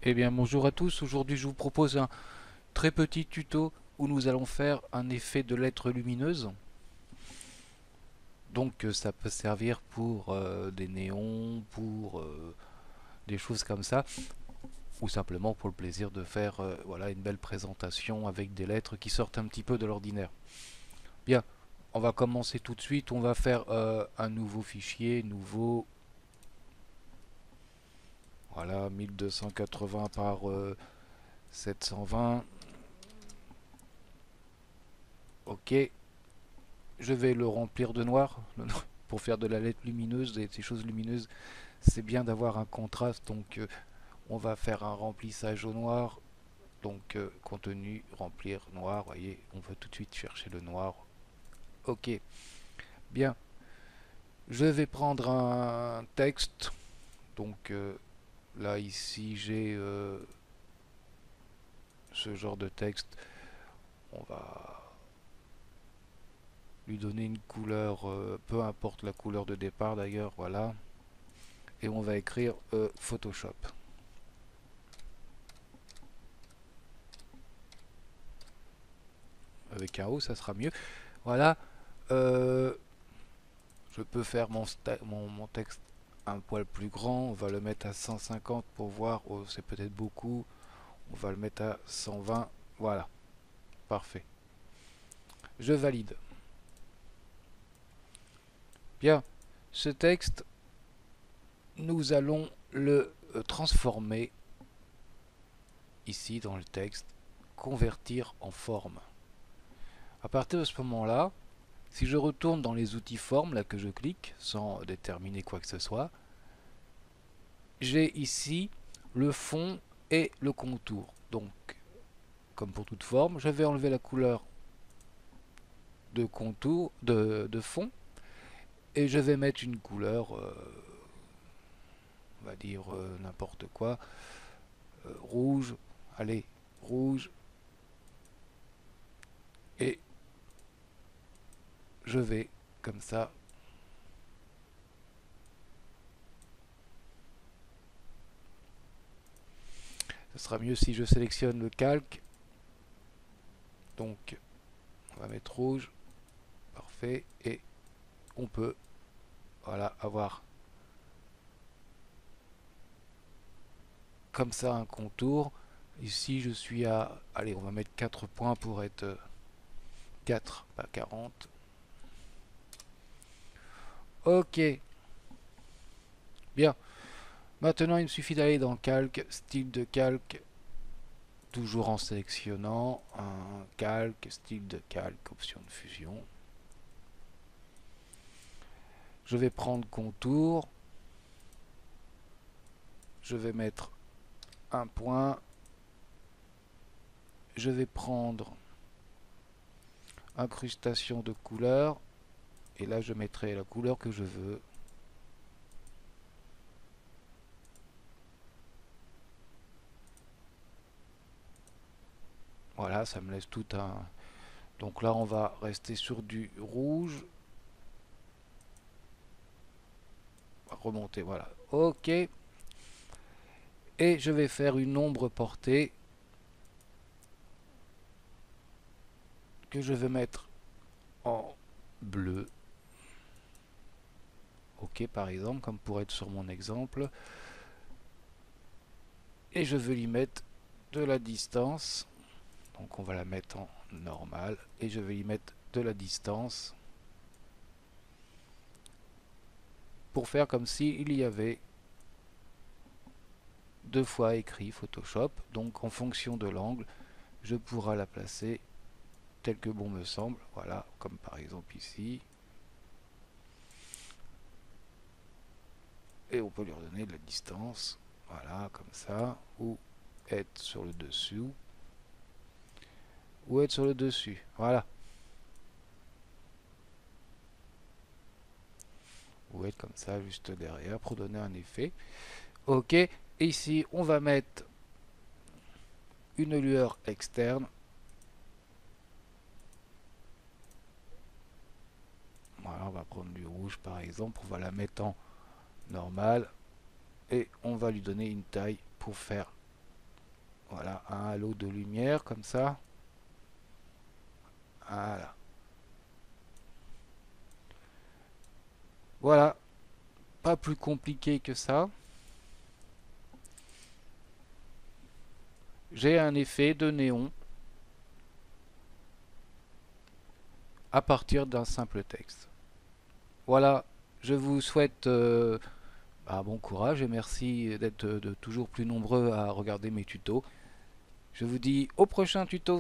Eh bien bonjour à tous, aujourd'hui je vous propose un très petit tuto où nous allons faire un effet de lettres lumineuses. Donc ça peut servir pour des néons, pour des choses comme ça, ou simplement pour le plaisir de faire voilà, une belle présentation avec des lettres qui sortent un petit peu de l'ordinaire. Bien, on va commencer tout de suite, on va faire un nouveau fichier, nouveau, voilà, 1280 par 720. Ok, je vais le remplir de noir pour faire de la lettre lumineuse et ces choses lumineuses. C'est bien d'avoir un contraste, donc on va faire un remplissage au noir. Donc contenu, remplir, noir, voyez, on va tout de suite chercher le noir. Ok, bien. Je vais prendre un texte. Donc là ici j'ai ce genre de texte. On va lui donner une couleur, peu importe la couleur de départ d'ailleurs, voilà. Et on va écrire Photoshop. Avec un O, ça sera mieux. Voilà. Euh, je peux faire mon texte un poil plus grand. On va le mettre à 150 pour voir. Oh, c'est peut-être beaucoup. On va le mettre à 120. Voilà. Parfait. Je valide. Bien. Ce texte, nous allons le transformer ici dans le texte. Convertir en forme. À partir de ce moment-là, si je retourne dans les outils formes, là que je clique, sans déterminer quoi que ce soit, j'ai ici le fond et le contour. Donc, comme pour toute forme, je vais enlever la couleur de contour, de fond, et je vais mettre une couleur, on va dire n'importe quoi, rouge, allez, rouge, et je vais, comme ça, ce sera mieux si je sélectionne le calque, donc on va mettre rouge, parfait, et on peut, voilà, avoir comme ça un contour. Ici, je suis à... Allez, on va mettre 4 points pour être 4, pas 40. Ok, bien. Maintenant, il me suffit d'aller dans Calque, style de calque, toujours en sélectionnant un calque, style de calque, option de fusion. Je vais prendre contour. Je vais mettre un point. Je vais prendre incrustation de couleur. Et là, je mettrai la couleur que je veux. Voilà, ça me laisse tout un... Donc là, on va rester sur du rouge. Remonter, voilà. Ok. Et je vais faire une ombre portée que je vais mettre en bleu. Ok, par exemple, comme pour être sur mon exemple. Et je veux lui mettre de la distance. Donc on va la mettre en normal. Et je vais y mettre de la distance. Pour faire comme s'il y avait deux fois écrit Photoshop. Donc en fonction de l'angle, je pourrai la placer tel que bon me semble. Voilà, comme par exemple ici. Et on peut lui redonner de la distance. Voilà, comme ça. Ou être sur le dessous. Ou être sur le dessus. Voilà. Ou être comme ça, juste derrière, pour donner un effet. Ok. Et ici, on va mettre une lueur externe. Voilà, on va prendre du rouge par exemple. On va la mettre en normal. Et on va lui donner une taille pour faire Voilà, un halo de lumière comme ça. Voilà. Voilà, pas plus compliqué que ça. J'ai un effet de néon à partir d'un simple texte. Voilà, je vous souhaite bon courage et merci d'être toujours plus nombreux à regarder mes tutos. Je vous dis au prochain tuto.